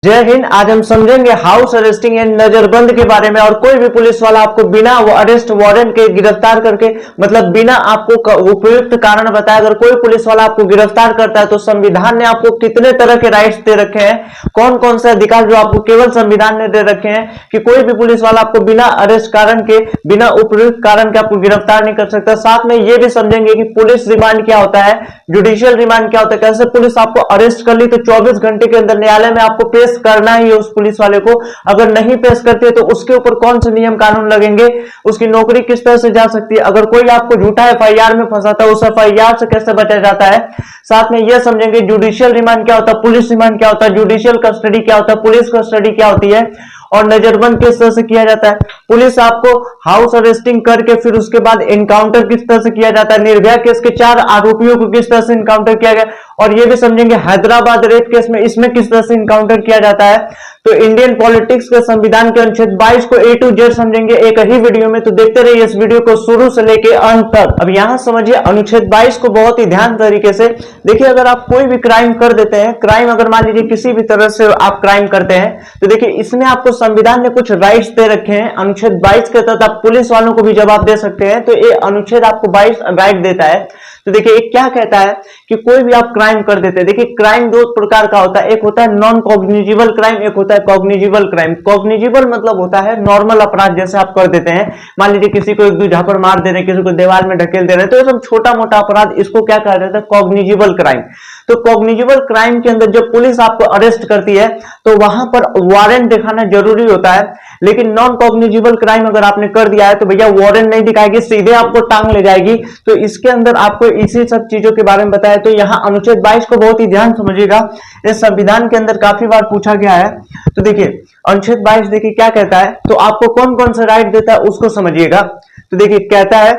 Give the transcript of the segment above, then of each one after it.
जय हिंद। आज हम समझेंगे हाउस अरेस्टिंग एंड नजरबंद के बारे में। और कोई भी पुलिस वाला आपको बिना वो अरेस्ट वारंट के गिरफ्तार करके मतलब बिना आपको उपयुक्त कारण बताए अगर कोई पुलिस वाला आपको गिरफ्तार करता है तो संविधान ने आपको कितने तरह के राइट्स दे रखे हैं, कौन कौन से अधिकार जो आपको केवल संविधान ने दे रखे हैं कि कोई भी पुलिस वाला आपको बिना अरेस्ट कारण के, बिना उपयुक्त कारण के आपको गिरफ्तार नहीं कर सकता। साथ में ये भी समझेंगे कि पुलिस रिमांड क्या होता है, जुडिशियल रिमांड क्या होता है, कैसे पुलिस आपको अरेस्ट कर ली तो 24 घंटे के अंदर न्यायालय में आपको पेश करना ही है उस पुलिस वाले को, अगर नहीं पेश करते तो उसके ऊपर कौन से नियम कानून लगेंगे, उसकी नौकरी किस तरह से जा सकती है, अगर कोई आपको झूठा एफआईआर में फंसाता है उस एफआईआर से कैसे बचा जाता है। साथ में यह समझेंगे जुडिशियल रिमांड क्या होता है, पुलिस रिमांड क्या होता है, जुडिशियल कस्टडी क्या होता है, पुलिस कस्टडी क्या होती है और नजरबंद किस तरह से किया जाता है। पुलिस आपको हाउस अरेस्टिंग करके फिर उसके बाद एनकाउंटर किस तरह से किया जाता है, निर्भया केस के 4 आरोपियों को किस तरह से एनकाउंटर किया गया। और ये भी समझेंगे हैदराबाद रेप केस में इसमें किस तरह से एनकाउंटर किया जाता है। तो इंडियन पॉलिटिक्स के संविधान के अनुच्छेद 22 को A to Z समझेंगे एक ही वीडियो में, तो देखते रहिए इस वीडियो को शुरू से लेके अंत तक। अब यहां समझिए अनुच्छेद 22 को बहुत ही ध्यान तरीके से देखिए। अगर आप कोई भी क्राइम कर देते हैं, क्राइम अगर मान लीजिए किसी भी तरह से आप क्राइम करते हैं तो देखिए इसमें आपको संविधान ने कुछ राइट्स दे रखे हैं। अनुच्छेद 22 के तहत आप पुलिस वालों को भी जवाब दे सकते हैं, तो ये अनुच्छेद आपको 22 राइट देता है। तो देखिए एक क्या कहता है कि कोई भी आप क्राइम कर देते हैं, देखिए क्राइम 2 प्रकार का होता है, एक होता है नॉन कॉग्निजिबल क्राइम, एक होता है कॉग्निजिबल क्राइम। कॉग्निजिबल मतलब होता है नॉर्मल अपराध जैसे आप कर देते हैं, मान लीजिए किसी को एक दो झापड़ मार दे रहे हैं, किसी को दीवार में ढकेल दे रहे हैं, तो ये सब छोटा मोटा अपराध, इसको क्या कहा जाता है, कॉग्निजिबल क्राइम। तो कॉग्निजिबल क्राइम के अंदर जब पुलिस आपको अरेस्ट करती है तो वहां पर वारंट दिखाना जरूरी होता है, लेकिन नॉन कॉग्निजिबल क्राइम अगर आपने कर दिया है तो भैया वारंट नहीं दिखाएगी, सीधे आपको टांग ले जाएगी। तो इसके अंदर आपको इसी सब चीजों के बारे में बताया। तो यहाँ अनुच्छेद 22 को बहुत ही ध्यान समझिएगा, इस संविधान के अंदर काफी बार पूछा गया है। तो देखिए अनुच्छेद 22 देखिए क्या कहता है, तो आपको कौन कौन सा राइट देता है उसको समझिएगा। तो देखिए कहता है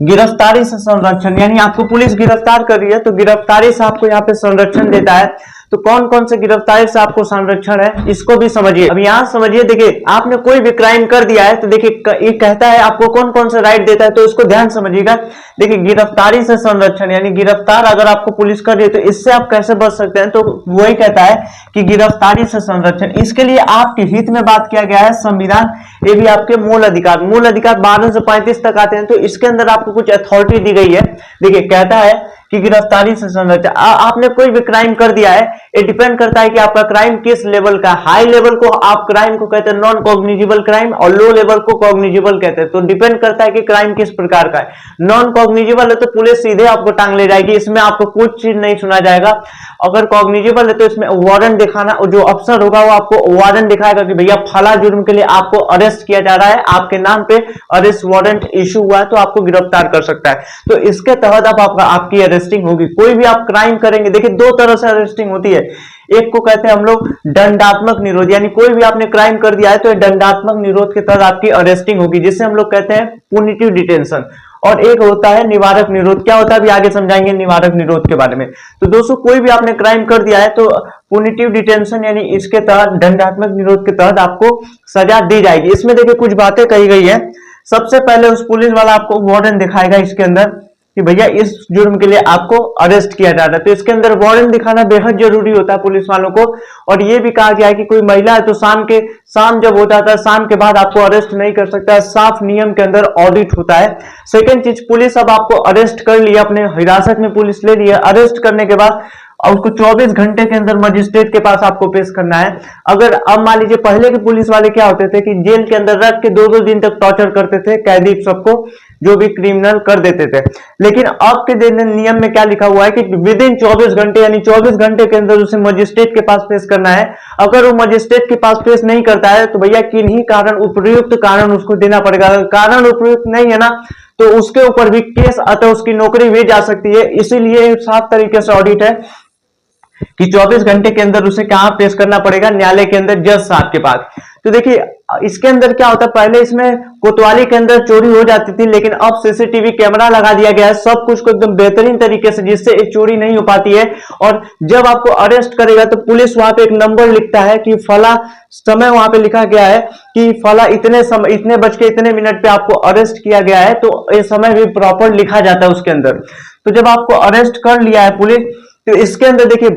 गिरफ्तारी से संरक्षण, यानी आपको पुलिस गिरफ्तार कर रही है तो गिरफ्तारी से आपको यहाँ पे संरक्षण देता है। तो कौन कौन से गिरफ्तारी से आपको संरक्षण है इसको भी समझिए। अब यहां समझिए, देखिए आपने कोई भी क्राइम कर दिया है तो देखिए ये कहता है आपको कौन कौन से राइट देता है, तो इसको ध्यान समझिएगा। देखिए गिरफ्तारी से संरक्षण, यानी गिरफ्तार अगर आपको पुलिस कर रही है तो इससे आप कैसे बच सकते हैं, तो वही कहता है कि गिरफ्तारी से संरक्षण, इसके लिए आपके हित में बात किया गया है संविधान। ये भी आपके मूल अधिकार 12 से 35 तक आते हैं, तो इसके अंदर आपको कुछ अथॉरिटी दी गई है। देखिए कहता है कि गिरफ्तारी से संरक्षण, आपने कोई भी क्राइम कर दिया है, ये डिपेंड करता है कि आपका क्राइम किस लेवल का। हाई लेवल को आप क्राइम को कहते हैं नॉन कॉग्निजिबल क्राइम और लो लेवल को कॉग्निजिबल कहते हैं। तो डिपेंड करता है कि क्राइम किस प्रकार का है। नॉन कॉग्निजिबल है तो पुलिस सीधे आपको टांग ले जाएगी, इसमें आपको कुछ चीज नहीं सुना जाएगा। अगर कॉग्निजिबल है तो इसमें वारंट दिखाना, जो अफसर होगा वो आपको वारंट दिखाएगा कि भैया फला जुर्म के लिए आपको अरेस्ट किया जा रहा है, आपके नाम पे अरेस्ट वारंट इशू हुआ है तो आपको गिरफ्तार कर सकता है। तो इसके तहत आपकी अरेस्टिंग होगी। कोई भी आप क्राइम करेंगे, देखिए 2 तरह से अरेस्टिंग होती है, एक को कहते हैं हम लोग दंडात्मक निरोध, यानी कोई भी आपने क्राइम कर दिया है तो दंडात्मक निरोध के तहत आपकी अरेस्टिंग होगी, जिसे हम लोग कहते हैं पुनिटिव डिटेंशन। और एक होता है निवारक निरोध। क्या होता है अभी आगे समझाएंगे निवारक निरोध के बारे में। तो दोस्तों कोई भी आपने क्राइम कर दिया है तो पुनिटिव डिटेंशन यानी इसके तहत दंडात्मक निरोध के तहत आपको सजा दी जाएगी। इसमें देखिए कुछ बातें कही गई है। सबसे पहले उस पुलिस वाला आपको वारंट दिखाएगा इसके अंदर कि भैया इस जुर्म के लिए आपको अरेस्ट किया जा रहा है, तो इसके अंदर वारंट दिखाना बेहद जरूरी होता है पुलिस वालों को। और ये भी कहा गया है कि कोई महिला है तो शाम जब हो जाता है, शाम के बाद आपको अरेस्ट नहीं कर सकता है, साफ नियम के अंदर ऑडिट होता है। सेकंड चीज, पुलिस अब आपको अरेस्ट कर लिया, अपने हिरासत में पुलिस ले लिया, अरेस्ट करने के बाद और उसको 24 घंटे के अंदर मजिस्ट्रेट के पास आपको पेश करना है। अगर अब मान लीजिए पहले के पुलिस वाले क्या होते थे कि जेल के अंदर रख के 2-2 दिन तक टॉर्चर करते थे कैदी सबको, जो भी क्रिमिनल कर देते थे, लेकिन अब के दिन नियम में क्या लिखा हुआ है कि विद इन 24 घंटे यानी 24 घंटे के अंदर उसे मजिस्ट्रेट के पास पेश करना है। अगर वो मजिस्ट्रेट के पास पेश नहीं करता है तो भैया किन्हीं कारण उपयुक्त कारण उसको देना पड़ेगा। अगर कारण उपयुक्त नहीं है ना तो उसके ऊपर भी केस अतः उसकी नौकरी भी जा सकती है। इसीलिए साफ तरीके से ऑडिट है कि 24 घंटे के अंदर उसे कहां पेश करना पड़ेगा, न्यायालय के अंदर, जज साहब के पास। तो देखिए इसके अंदर क्या होता है, पहले इसमें कोतवाली के अंदर चोरी हो जाती थी, लेकिन अब सीसीटीवी कैमरा लगा दिया गया है, सब कुछ को एकदम बेहतरीन तरीके से, जिससे एक चोरी नहीं हो पाती है। और जब आपको अरेस्ट करेगा तो पुलिस वहां पे एक नंबर लिखता है कि फला समय, वहां पे लिखा गया है कि फला इतने बज के इतने मिनट पे आपको अरेस्ट किया गया है, तो ये समय भी प्रॉपर लिखा जाता है उसके अंदर। तो जब आपको अरेस्ट कर लिया है पुलिस तो इसके अंदर देखिए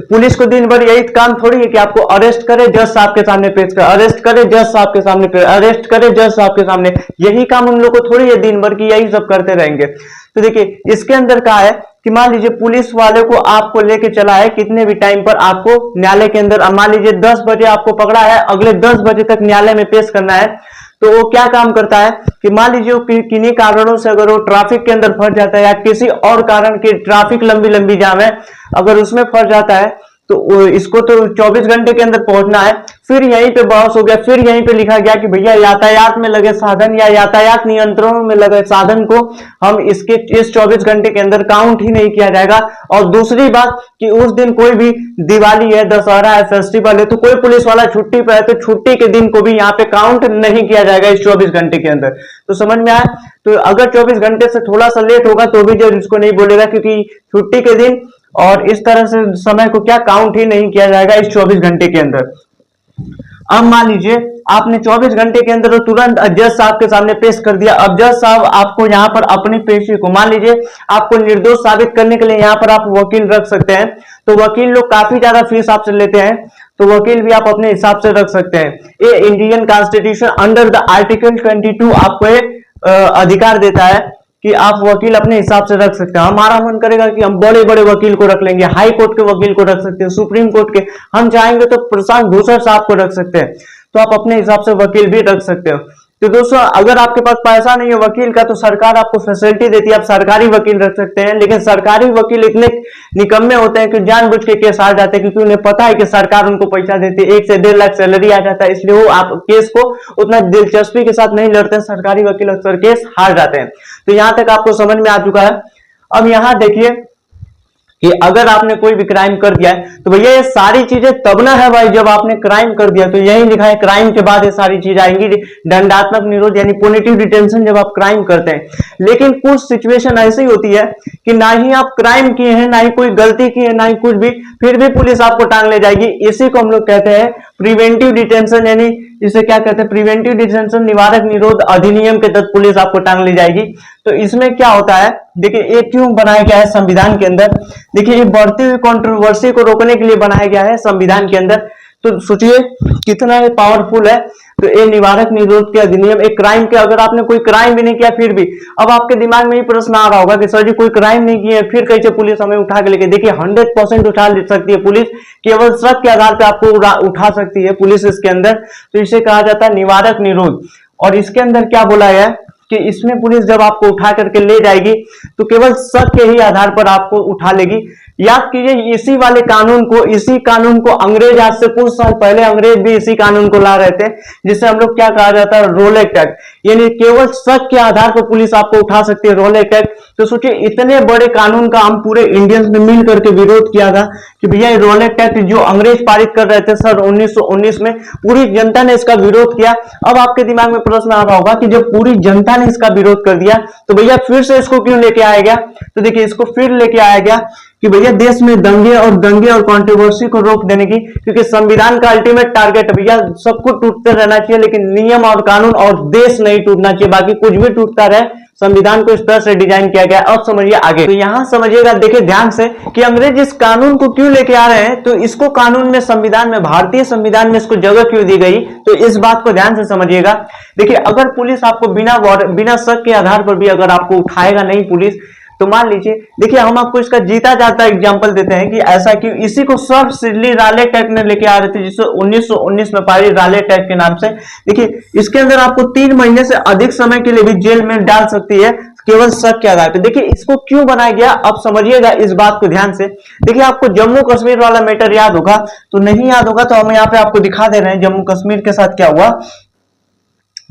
पुलिस को दिन भर यही काम थोड़ी है कि आपको अरेस्ट करे, जज साहब के सामने पेश करे, अरेस्ट करे, जज साहब के सामने पेश, अरेस्ट करे, जज साहब के सामने, यही काम उन लोग को थोड़ी है दिन भर की, यही सब करते रहेंगे। तो देखिए इसके अंदर क्या है कि मान लीजिए पुलिस वाले को आपको लेके चला है कितने भी टाइम पर, आपको न्यायालय के अंदर मान लीजिए 10 बजे आपको पकड़ा है, अगले 10 बजे तक न्यायालय में पेश करना है। तो वो क्या काम करता है कि मान लीजिए किन्हीं कारणों से अगर वो ट्रैफिक के अंदर फंस जाता है या किसी और कारण की ट्रैफिक लंबी लंबी जाम है, अगर उसमें फंस जाता है तो इसको तो 24 घंटे के अंदर पहुंचना है। फिर यहीं पे बहस हो गया, फिर यहीं पे लिखा गया कि भैया यातायात में लगे साधन या यातायात नियंत्रणों में लगे साधन को हम इसके इस 24 घंटे के अंदर काउंट ही नहीं किया जाएगा। और दूसरी बात कि उस दिन कोई भी दिवाली है, दशहरा है, फेस्टिवल है, तो कोई पुलिस वाला छुट्टी पे है तो छुट्टी के दिन को भी यहाँ पे काउंट नहीं किया जाएगा इस 24 घंटे के अंदर। तो समझ में आया? तो अगर 24 घंटे से थोड़ा सा लेट होगा तो भी जज इसको नहीं बोलेगा, क्योंकि छुट्टी के दिन और इस तरह से समय को क्या काउंट ही नहीं किया जाएगा इस 24 घंटे के अंदर। अब मान लीजिए आपने 24 घंटे के अंदर तुरंत जज साहब के सामने पेश कर दिया। अब जज साहब आपको यहाँ पर अपनी पेशी को, मान लीजिए आपको निर्दोष साबित करने के लिए यहाँ पर आप वकील रख सकते हैं, तो वकील लोग काफी ज्यादा फीस आपसे लेते हैं, तो वकील भी आप अपने हिसाब से रख सकते हैं। ये Indian constitution under the article 22 आपको अधिकार देता है कि आप वकील अपने हिसाब से रख सकते हैं। हमारा मन करेगा कि हम बड़े बड़े वकील को रख लेंगे, हाई कोर्ट के वकील को रख सकते हैं, सुप्रीम कोर्ट के, हम चाहेंगे तो प्रशांत भूषण साहब को रख सकते हैं, तो आप अपने हिसाब से वकील भी रख सकते हो। तो दोस्तों अगर आपके पास पैसा नहीं है वकील का, तो सरकार आपको फैसिलिटी देती है, आप सरकारी वकील रख सकते हैं। लेकिन सरकारी वकील इतने निकम्मे होते हैं कि जानबूझ के केस हार जाते हैं, क्योंकि उन्हें पता है कि सरकार उनको पैसा देती है, 1 से 1.5 लाख सैलरी आ जाता है, इसलिए वो आप केस को उतना दिलचस्पी के साथ नहीं लड़ते हैं। सरकारी वकील अक्सर केस हार जाते हैं। तो यहां तक आपको समझ में आ चुका है। अब यहां देखिए कि अगर आपने कोई भी क्राइम कर दिया है तो भैया ये सारी चीजें तब ना है भाई जब आपने क्राइम कर दिया, तो यही लिखा है क्राइम के बाद ये सारी चीजें आएंगी, दंडात्मक निरोध यानी पुनिटिव डिटेंशन जब आप क्राइम करते हैं। लेकिन कुछ सिचुएशन ऐसी होती है कि ना ही आप क्राइम किए हैं, ना ही कोई गलती की है, ना ही कुछ भी, फिर भी पुलिस आपको टांग ले जाएगी। इसी को हम लोग कहते हैं प्रिवेंटिव डिटेंशन, यानी इसे क्या कहते हैं, प्रिवेंटिव डिटेंशन निवारक निरोध अधिनियम के तहत पुलिस आपको टांग ले जाएगी। तो इसमें क्या होता है, देखिए ये क्यों बनाया गया है संविधान के अंदर, देखिए ये बढ़ती हुई कंट्रोवर्सी को रोकने के लिए बनाया गया है संविधान के अंदर। तो सोचिए कितना पावरफुल है। तो ये निवारक निरोध के अधिनियम, एक क्राइम के, अगर आपने कोई क्राइम भी नहीं किया फिर भी, अब आपके दिमाग में ये प्रश्न आ रहा होगा कि सर जी कोई क्राइम नहीं किया फिर कैसे पुलिस हमें उठा के लेके, देखिए 100% उठा सकती है पुलिस, केवल शक के आधार पर आपको उठा सकती है पुलिस इसके अंदर। तो इसे कहा जाता है निवारक निरोध। और इसके अंदर क्या बोला है कि इसमें पुलिस जब आपको उठा करके ले जाएगी तो केवल शक के ही आधार पर आपको उठा लेगी। याद कीजिए इसी कानून को अंग्रेज, आज से कुछ साल पहले अंग्रेज भी इसी कानून को ला रहे थे, जिसे हम लोग क्या कहा जाता है, रोल एक्ट, यानी केवल शक के आधार पर पुलिस आपको उठा सकती है, रोल एक्ट। तो सोचिए इतने बड़े कानून का हम पूरे इंडियंस ने मिल करके विरोध किया था कि भैया ये रोल एक्ट जो अंग्रेज पारित कर रहे थे सर 1919 में, पूरी जनता ने इसका विरोध किया। अब आपके दिमाग में प्रश्न आ रहा होगा कि जब पूरी जनता ने इसका विरोध कर दिया तो भैया फिर से इसको क्यों लेके आया गया। तो देखिए इसको फिर लेके आया गया कि भैया देश में दंगे और कंट्रोवर्सी को रोक देने की, क्योंकि संविधान का अल्टीमेट टारगेट भैया सब कुछ टूटते रहना चाहिए, लेकिन नियम और कानून और देश नहीं टूटना चाहिए, बाकी कुछ भी टूटता रहे। संविधान को इस तरह से डिजाइन किया गया। अब समझिए आगे, तो यहां समझिएगा, देखिए ध्यान से कि अंग्रेज इस कानून को क्यों लेके आ रहे हैं, तो इसको कानून में, संविधान में, भारतीय संविधान में इसको जगह क्यों दी गई, तो इस बात को ध्यान से समझिएगा। देखिए अगर पुलिस आपको बिना शक के आधार पर भी अगर आपको उठाएगा नहीं पुलिस, तो मान लीजिए, देखिए हम आपको इसका जीता जाता एग्जांपल देते हैं कि ऐसा क्यों। इसी को सर सिडली रालेट एक्ट में लेके आ रहे थे, जिसे 1919 में पारित रालेट एक्ट के नाम से। देखिए इसके अंदर आपको 3 महीने से अधिक समय के लिए भी जेल में डाल सकती है, केवल शक के आधार पर। देखिए इसको क्यों बनाया गया, अब समझिएगा इस बात को ध्यान से। देखिए आपको जम्मू कश्मीर वाला मैटर याद होगा, तो नहीं याद होगा तो हम यहाँ पे आपको दिखा दे रहे हैं जम्मू कश्मीर के साथ क्या हुआ।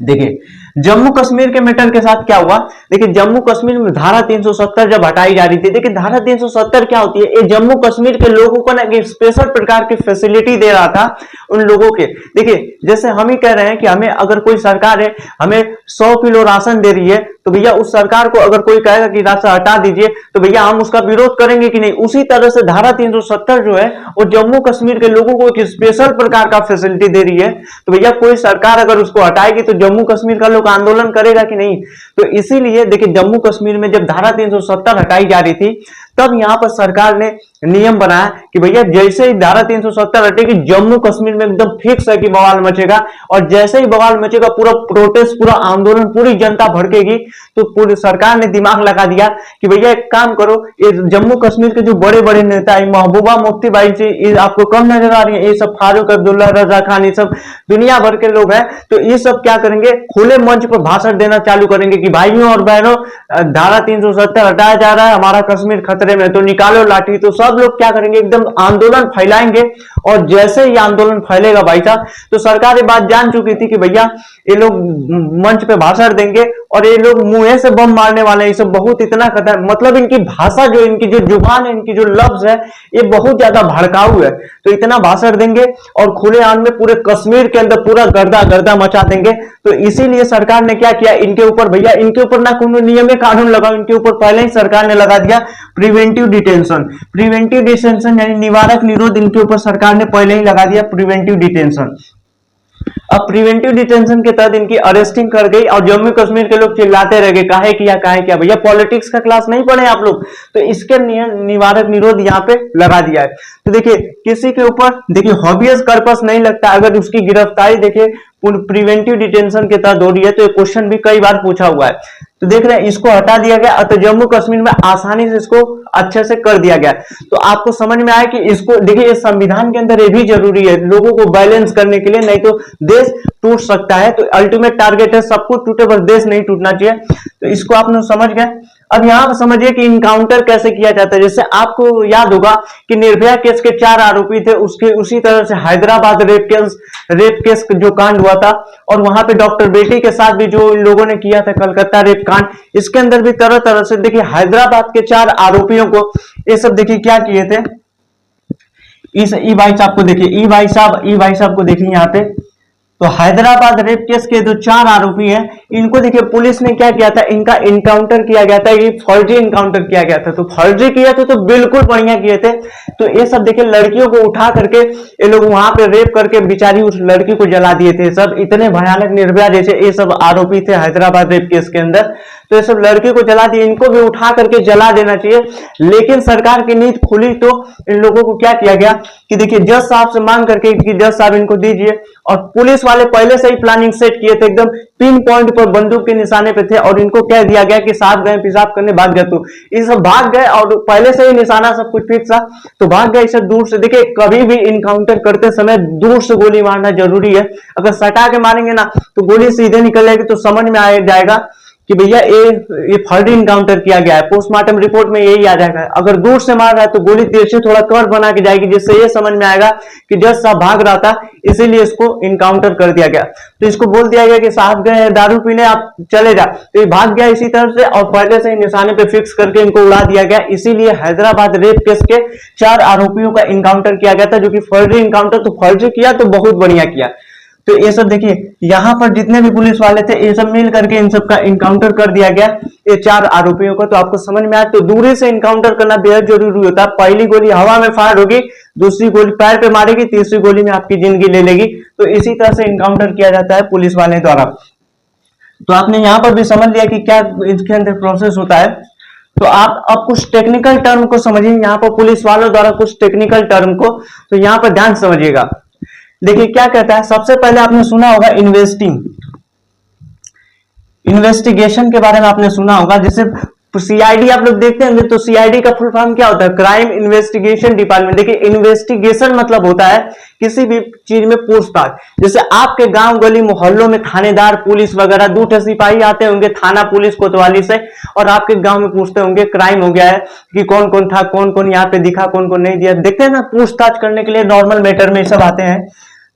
देखिए जम्मू कश्मीर के मैटर के साथ क्या हुआ, देखिए जम्मू कश्मीर में धारा 370 जब हटाई जा रही थी। देखिए धारा 370 क्या होती है, ये जम्मू कश्मीर के लोगों को ना एक स्पेशल प्रकार की फैसिलिटी दे रहा था उन लोगों के। देखिए जैसे हम ही कह रहे हैं कि हमें अगर कोई सरकार है हमें 100 किलो राशन दे रही है, तो भैया उस सरकार को अगर कोई कहेगा कि राशन हटा दीजिए, तो भैया हम उसका विरोध करेंगे कि नहीं। उसी तरह से धारा 370 जो है वो जम्मू कश्मीर के लोगों को एक स्पेशल प्रकार का फैसिलिटी दे रही है। तो भैया कोई सरकार अगर उसको हटाएगी तो जम्मू कश्मीर का लोग आंदोलन करेगा कि नहीं। तो इसीलिए देखिए जम्मू कश्मीर में जब धारा 370 हटाई जा रही थी, तब यहाँ पर सरकार ने नियम बनाया कि भैया जैसे ही धारा 370 हटेगी, जम्मू कश्मीर में एकदम फिक्स है कि बवाल मचेगा, और जैसे ही बवाल मचेगा पूरा प्रोटेस्ट, पूरा आंदोलन, पूरी जनता भड़केगी। तो पूरी सरकार ने दिमाग लगा दिया कि भैया एक काम करो, ये जम्मू कश्मीर के जो बड़े बड़े नेता है, महबूबा मुफ्ती भाई जी, ये आपको कम नजर आ रही है, ये सब फारूक अब्दुल्ला, रजा खान, ये सब दुनिया भर के लोग हैं। तो ये सब क्या करेंगे, खुले मंच पर भाषण देना चालू करेंगे कि भाइयों और बहनों, धारा 370 हटाया जा रहा है, हमारा कश्मीर खतरे में, तो निकालो लाठी। तो सब लोग क्या करेंगे, एकदम आंदोलन फैलाएंगे। और जैसे ही आंदोलन फैलेगा भाई साहब, तो सरकार ये बात जान चुकी थी कि भैया ये लोग मंच पे भाषण देंगे और ये लोग मुंह से बम मारने वाले हैं, ये सब बहुत इतना खतरा, मतलब इनकी भाषा जो, इनकी जो जुबान है, इनकी जो लफ्ज है, ये बहुत ज्यादा भड़काऊ है। तो इतना भाषण देंगे और खुलेआम में पूरे कश्मीर के अंदर पूरा गर्दा गर्दा मचा देंगे। तो इसीलिए सरकार ने क्या किया, इनके ऊपर भैया, इनके ऊपर ना कोई नियम कानून लगाओ, इनके ऊपर पहले ही सरकार ने लगा दिया प्रिवेंटिव डिटेंशन। प्रिवेंटिव डिटेंशन यानी निवारक निरोध, इनके ऊपर सरकार ने पहले ही लगा दिया प्रिवेंटिव डिटेंशन। अब प्रिवेंटिव डिटेंशन के तहत इनकी अरेस्टिंग कर गई और जम्मू कश्मीर के लोग चिल्लाते रह गए, काहे किया भैया, पॉलिटिक्स का क्लास नहीं पढ़े आप लोग। तो इसके निवारक निरोध यहाँ पे लगा दिया है। तो देखिए किसी के ऊपर, देखिए हॉबियस कर्पस नहीं लगता, अगर उसकी गिरफ्तारी देखिए प्रिवेंटिव डिटेंशन के तहत हो रही है, तो ये क्वेश्चन भी कई बार पूछा हुआ है। तो देख रहे हैं, इसको हटा दिया गया, तो जम्मू कश्मीर में आसानी से इसको अच्छे से कर दिया गया। तो आपको समझ में आया कि इसको देखिए, इस संविधान के अंदर ये भी जरूरी है लोगों को बैलेंस करने के लिए, नहीं तो देश टूट सकता है। तो अल्टीमेट टारगेट है सब कुछ टूटे, बस देश नहीं टूटना चाहिए। तो इसको आप लोग समझ गए। अब यहां पर समझिए कि इनकाउंटर कैसे किया जाता है। जैसे आपको याद होगा कि निर्भया केस के 4 आरोपी थे, उसके उसी तरह से हैदराबाद रेप केस जो कांड हुआ था, और वहां पे डॉक्टर बेटी के साथ भी जो इन लोगों ने किया था कलकत्ता रेप कांड, इसके अंदर भी तरह तरह से देखिए हैदराबाद के 4 आरोपियों को ये सब देखिए क्या किए थे। इस ई भाई साहब को देखिए, ई भाई साहब को देखिए यहाँ पे। तो हैदराबाद रेप केस के जो 4 आरोपी हैं, इनको देखिए पुलिस ने क्या किया था, इनका इनकाउंटर किया गया था, ये फर्जी इनकाउंटर किया गया था। तो फर्जी किया था तो बिल्कुल बढ़िया किए थे। तो ये सब देखिए लड़कियों को उठा करके ये लोग वहां पे रेप करके बेचारी उस लड़की को जला दिए थे। सब इतने भयानक निर्भया जैसे ये सब आरोपी थे हैदराबाद रेप केस के अंदर, तो ये सब लड़की को जला दिए, इनको भी उठा करके जला देना चाहिए। लेकिन सरकार की नीति खुली तो इन लोगों को क्या किया गया कि देखिए जज साहब से मांग करके कि जज साहब इनको दीजिए, और पुलिस वाले पहले से ही प्लानिंग सेट किए थे, एकदम पिन पॉइंट पर बंदूक के निशाने पे थे, और इनको कह दिया गया कि साहब गए पेशाब करने, भाग गए। तो ये सब भाग गए और पहले से ही निशाना सब कुछ फिक्स था, तो भाग गए। इसे दूर से देखिए, कभी भी इनकाउंटर करते समय दूर से गोली मारना जरूरी है। अगर सटा के मारेंगे ना तो गोली सीधे निकल जाएगी, तो समझ में आ जाएगा कि भैया ये फर्जी इनकाउंटर किया गया है। पोस्टमार्टम रिपोर्ट में यही आ जाएगा। अगर दूर से मार रहा है तो गोली तिरछी थोड़ा कर्व बना के जाएगी, जिससे ये समझ में आएगा कि जज साहब भाग रहा था, इसीलिए इसको इनकाउंटर कर दिया गया। तो इसको बोल दिया गया कि साहब गए दारू पीने, आप चले जा। तो ये भाग गया इसी तरह से, और पहले से ही निशाने पे फिक्स करके इनको उड़ा दिया गया। इसीलिए हैदराबाद रेप केस के 4 आरोपियों का इनकाउंटर किया गया था, जो कि फर्जी इनकाउंटर, तो फर्जी किया तो बहुत बढ़िया किया। तो ये सब देखिए यहाँ पर जितने भी पुलिस वाले थे, ये सब मिल करके इन सब का इनकाउंटर कर दिया गया, ये 4 आरोपियों को। तो आपको समझ में आया, तो दूरी से इनकाउंटर करना बेहद जरूरी होता है। पहली गोली हवा में फायर होगी, दूसरी गोली पैर पे मारेगी, तीसरी गोली में आपकी जिंदगी ले लेगी। तो इसी तरह से इनकाउंटर किया जाता है पुलिस वाले द्वारा। तो आपने यहाँ पर भी समझ लिया कि क्या इसके अंदर प्रोसेस होता है। तो आप अब कुछ टेक्निकल टर्म को समझिए, यहाँ पर पुलिस वालों द्वारा कुछ टेक्निकल टर्म को, तो यहाँ पर ध्यान समझिएगा। देखिए क्या कहता है, सबसे पहले आपने सुना होगा इन्वेस्टिगेशन के बारे में आपने सुना होगा। जैसे सीआईडी आप लोग देखते हैं, तो सीआईडी का फुल फॉर्म क्या होता है, क्राइम इन्वेस्टिगेशन डिपार्टमेंट। देखिए इन्वेस्टिगेशन मतलब होता है किसी भी चीज में पूछताछ। जैसे आपके गांव गली मोहल्लों में थानेदार पुलिस वगैरह 2 सिपाही आते होंगे थाना पुलिस कोतवाली से, और आपके गांव में पूछते होंगे क्राइम हो गया है कि कौन कौन था, कौन कौन यहाँ पे दिखा, कौन कौन नहीं दिया। देखते हैं ना, पूछताछ करने के लिए नॉर्मल मैटर में सब आते हैं।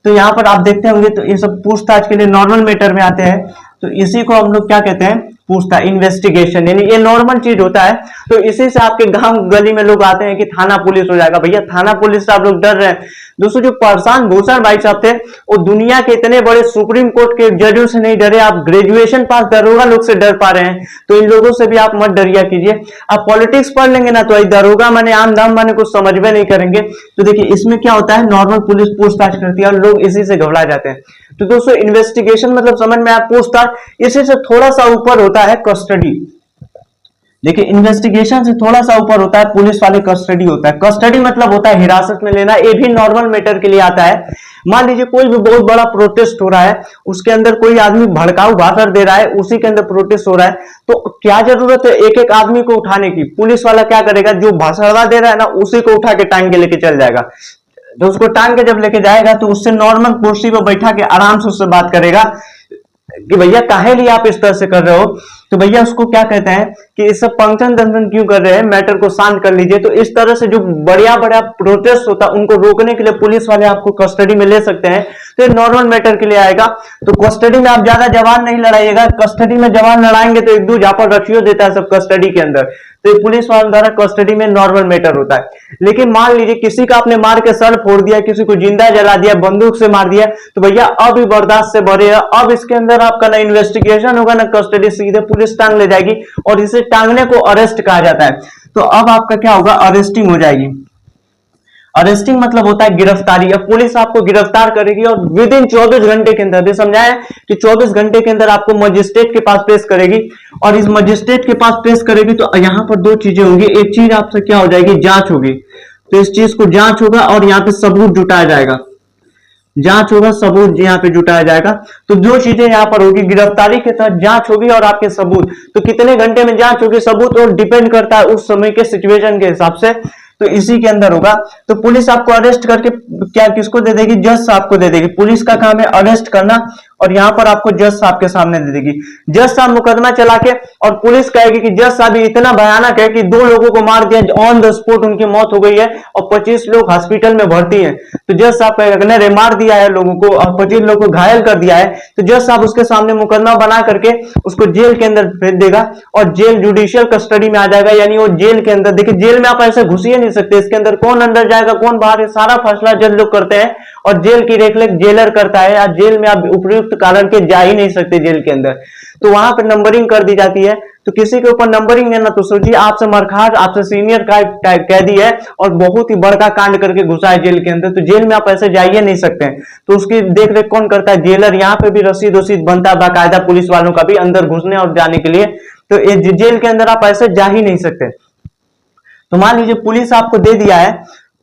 तो यहाँ पर आप देखते होंगे, तो ये सब पूछताछ के लिए नॉर्मल मैटर में आते हैं। तो इसी को हम लोग क्या कहते हैं, पूछताछ, इन्वेस्टिगेशन, यानी ये नॉर्मल चीज होता है। तो इसी से आपके गांव गली में लोग आते हैं कि थाना पुलिस हो जाएगा। भैया थाना पुलिस से आप लोग डर रहे हैं। दोस्तों जो प्रशांत भूषण भाई साहब थे, वो दुनिया के इतने बड़े सुप्रीम कोर्ट के जजों से नहीं डरे, आप ग्रेजुएशन पास दरोगा लोग से डर पा रहे हैं। तो इन लोगों से भी आप मत डरिया कीजिए। आप पॉलिटिक्स पढ़ लेंगे ना, तो दरोगा माने आम दाम माने कुछ समझ में नहीं करेंगे। तो देखिए इसमें क्या होता है, नॉर्मल पुलिस पूछताछ करती है और लोग इसी से घबरा जाते हैं। तो दोस्तों इन्वेस्टिगेशन मतलब समझ में आया पूछताछ। इसी से थोड़ा सा ऊपर होता है कस्टडी। देखिए इन्वेस्टिगेशन से थोड़ा सा ऊपर होता है पुलिस वाले कस्टडी होता है। कस्टडी मतलब होता है हिरासत में लेना, ये भी नॉर्मल मैटर के लिए आता है। मान लीजिए कोई भी बहुत बड़ा प्रोटेस्ट हो रहा है, उसके अंदर कोई आदमी भड़काऊ भाषण दे रहा है, उसी के अंदर प्रोटेस्ट हो रहा है, तो क्या जरूरत है एक एक आदमी को उठाने की? पुलिस वाला क्या करेगा, जो भाषण दे रहा है ना उसी को उठा के टांग के लेके चल जाएगा। तो उसको टांग के जब लेके जाएगा तो उससे नॉर्मल कुर्सी पर बैठा के आराम से उससे बात करेगा कि भैया काहे लिए आप इस तरह से कर रहे हो। तो भैया उसको क्या कहते हैं कि इस सब फंक्शन दंशन क्यों कर रहे हैं, मैटर को शांत कर लीजिए। तो इस तरह से जो बड़ा बड़ा प्रोटेस्ट होता है उनको रोकने के लिए पुलिस वाले आपको कस्टडी में ले सकते हैं। तो ये नॉर्मल मैटर के लिए आएगा। तो कस्टडी में आप ज्यादा जवान नहीं लड़ाइएगा, कस्टडी में जवान लड़ाएंगे तो एक दो झापड़ रखियो देता है सब कस्टडी के अंदर। तो पुलिस वालों द्वारा कस्टडी में नॉर्मल मैटर होता है। लेकिन मान लीजिए किसी का आपने मार के सर फोड़ दिया, किसी को जिंदा जला दिया, बंदूक से मार दिया, तो भैया अब ही बर्दाश्त से बढ़ेगा। अब इसके अंदर आपका ना इन्वेस्टिगेशन होगा ना कस्टडी, सीधे पुलिस टांग ले जाएगी और इसे टांगने को अरेस्ट कहा जाता है। तो अब आपका क्या होगा, अरेस्टिंग हो जाएगी। अरेस्टिंग मतलब होता है गिरफ्तारी। अब पुलिस आपको गिरफ्तार करेगी और विद इन 24 घंटे के अंदर, समझाया कि 24 घंटे के अंदर आपको मजिस्ट्रेट के पास पेश करेगी। और इस मजिस्ट्रेट के पास पेश करेगी तो यहाँ पर दो चीजें होंगी। एक चीज आपसे क्या हो जाएगी, जांच होगी। तो इस चीज को जांच होगा और यहाँ पे सबूत जुटाया जाएगा। जांच होगा, सबूत यहाँ पे जुटाया जाएगा। तो दो चीजें यहाँ पर होगी, गिरफ्तारी के तहत जांच होगी और आपके सबूत। तो कितने घंटे में जांच होगी, सबूत, और डिपेंड करता है उस समय के सिचुएशन के हिसाब से। तो इसी के अंदर होगा। तो पुलिस आपको अरेस्ट करके क्या किसको दे देगी, जज साहब को दे देगी। पुलिस का काम है अरेस्ट करना और यहाँ पर आपको जज साहब के सामने दे देगी। जज साहब मुकदमा चला के और पुलिस कहेगी कि जज साहब इतना भयानक है कि 2 लोगों को मार दिया, ऑन द स्पॉट उनकी मौत हो गई है और 25 लोग हॉस्पिटल में भर्ती हैं। तो जज साहब कहेगा रे मार दिया है लोगों को और 25 लोगों को घायल कर दिया है। तो जज साहब उसके सामने मुकदमा बना करके उसको जेल के अंदर भेज देगा और जेल जुडिशियल कस्टडी में आ जाएगा। यानी वो जेल के अंदर, देखिए जेल में आप ऐसे घुसिए नहीं सकते, इसके अंदर कौन अंदर जाएगा कौन बाहर, सारा फैसला जज लोग करते हैं और जेल की रेखरेख जेलर करता है। आज जेल में आप उपयुक्त कारण के जा ही नहीं सकते जेल के अंदर। तो वहां पर नंबरिंग कर दी जाती है। तो किसी के ऊपर नंबरिंग है ना, तो सोचिए आपसे मरखार, आपसे सीनियर का कैदी है और बहुत ही बड़का कांड करके घुसा है जेल के अंदर, तो जेल में आप ऐसे जाइए नहीं सकते हैं। तो उसकी देख रेख कौन करता है, जेलर। यहाँ पे भी रसीद वसीद बनता है बाकायदा पुलिस वालों का भी अंदर घुसने और जाने के लिए। तो जेल के अंदर आप ऐसे जा ही नहीं सकते। तो मान लीजिए पुलिस आपको दे दिया है,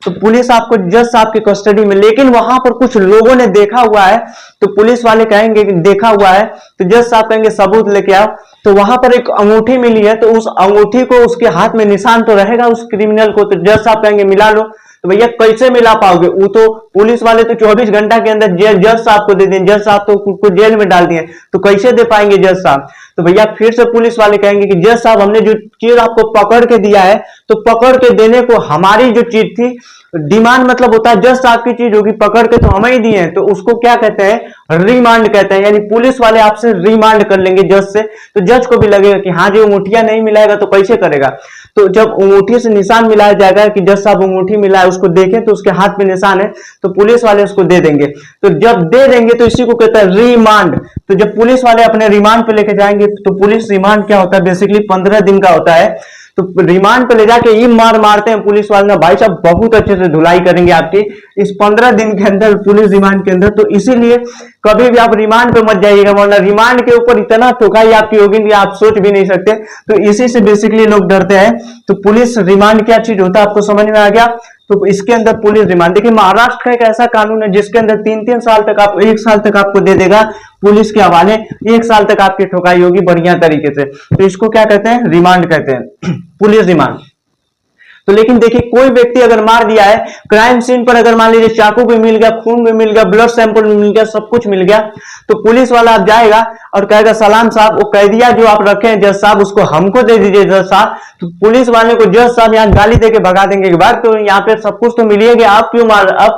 तो पुलिस आपको जज साहब की कस्टडी में, लेकिन वहां पर कुछ लोगों ने देखा हुआ है। तो पुलिस वाले कहेंगे कि देखा हुआ है, तो जज साहब कहेंगे सबूत लेके आओ। तो वहां पर एक अंगूठी मिली है, तो उस अंगूठी को उसके हाथ में निशान तो रहेगा उस क्रिमिनल को। तो जज साहब कहेंगे मिला लो। तो भैया कैसे मिला पाओगे, वो तो पुलिस वाले तो 24 घंटा के अंदर जज साहब को दे दें, जज साहब तो को जेल में डाल दिए, तो कैसे दे पाएंगे जज साहब। तो भैया फिर से पुलिस वाले कहेंगे कि जज साहब हमने जो चीज आपको पकड़ के दिया है, तो पकड़ के देने को हमारी जो चीज थी, डिमांड मतलब होता है जज साहब की चीज होगी, पकड़ के तो हमें ही दिए हैं, तो उसको क्या कहते हैं, रिमांड कहते हैं। यानी पुलिस वाले आपसे रिमांड कर लेंगे जज से। तो जज को भी लगेगा कि हाँ जी अंगूठिया नहीं मिलाएगा तो कैसे करेगा। तो जब अंगूठी से निशान मिलाया जाएगा कि जज साहब अंगूठी मिला है, उसको देखें तो उसके हाथ में निशान है, तो पुलिस वाले उसको दे देंगे। तो जब दे देंगे तो इसी को कहता है रिमांड। तो जब पुलिस वाले अपने रिमांड पे लेके जाएंगे, तो पुलिस रिमांड क्या होता है, बेसिकली 15 दिन का होता है। तो रिमांड पे ले जाके ये मार मारते हैं पुलिस वाले ना, भाई साहब बहुत अच्छे से धुलाई करेंगे आपकी इस 15 दिन के अंदर पुलिस रिमांड के अंदर। तो इसीलिए कभी भी आप रिमांड पे मत जाइएगा, वरना रिमांड के ऊपर इतना ठोकाई आपकी होगी कि आप सोच भी नहीं सकते। तो इसी से बेसिकली लोग डरते हैं। तो पुलिस रिमांड क्या चीज होता है आपको समझ में आ गया। तो इसके अंदर पुलिस रिमांड, देखिए महाराष्ट्र का एक ऐसा कानून है जिसके अंदर 3-3 साल तक आप, 1 साल तक आपको दे देगा पुलिस के हवाले, 1 साल तक आपकी ठोकाई होगी बढ़िया तरीके से। तो इसको क्या कहते हैं, रिमांड कहते हैं, पुलिस रिमांड। तो लेकिन देखिए कोई व्यक्ति अगर मार दिया है, क्राइम सीन पर अगर मान लीजिए चाकू भी मिल गया, खून भी मिल गया, ब्लड सैंपल भी मिल गया, सब कुछ मिल गया, तो पुलिस वाला आप जाएगा और कहेगा सलाम साहब, वो कैदिया जो आप रखे हैं जज साहब उसको हमको दे दीजिए जज साहब। तो पुलिस वाले को जज साहब यहाँ गाली देके भगा देंगे कि भाई तो यहाँ पे सब कुछ तो मिलेगा, आप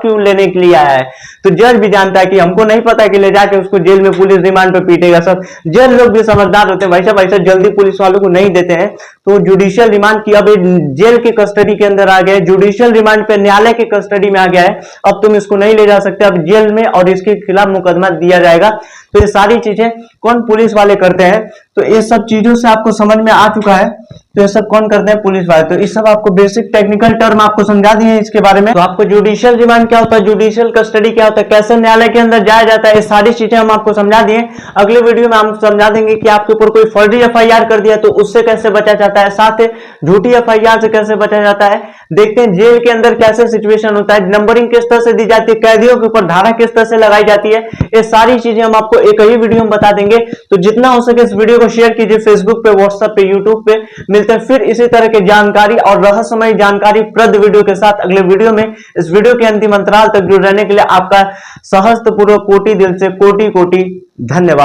क्यों लेने के लिए आया है। तो जज भी जानता है कि हमको नहीं पता है कि ले जाके उसको जेल में पुलिस रिमांड पे पीटेगा सब। जज लोग भी समझदार होते हैं, भाई साहब ऐसा जल्दी पुलिस वालों को नहीं देते हैं। तो जुडिशियल रिमांड की अब जेल की कस्टडी के अंदर आ गए, जुडिशियल रिमांड पे न्यायालय की कस्टडी में आ गया है। अब तुम इसको नहीं ले जा सकते, अब जेल में और इसके खिलाफ मुकदमा दिया जाएगा। तो ये सारी चीजें कौन पुलिस वाले करते हैं। तो ये सब चीजों से आपको समझ में आ चुका है। तो ये सब कौन करते हैं? पुलिस वाले। तो इस सब आपको बेसिक टेक्निकल टर्म आपको समझा दिए हैं इसके बारे में। तो आपको जुडिशियल रिमांड क्या होता है, जुडिशियल कस्टडी क्या होता है, कैसे न्यायालय के अंदर जाया जाता है, ये सारी चीजें हम आपको समझा दिए। अगले वीडियो में हम समझा देंगे कि आपके ऊपर कोई फर्जी एफआईआर कर दिया तो उससे कैसे बचा जाता है, साथ ही झूठी एफआईआर से कैसे बचा जाता है। देखते हैं जेल के अंदर कैसे सिचुएशन होता है, नंबरिंग किस तरह से दी जाती है, कैदियों के ऊपर धारा किस तरह से लगाई जाती है, ये सारी चीजें हम आपको एक ही वीडियो में बता देंगे। तो जितना हो सके इस वीडियो को शेयर कीजिए फेसबुक पे, व्हाट्सएप पे, यूट्यूब पे। मिलते हैं फिर इसी तरह की जानकारी और रहस्यमय जानकारी प्रद वीडियो के साथ अगले वीडियो में। इस वीडियो के अंतिम अंतराल तक जुड़ रहने के लिए आपका सहस्त्र पूर्वक कोटि दिल से कोटि कोटि धन्यवाद।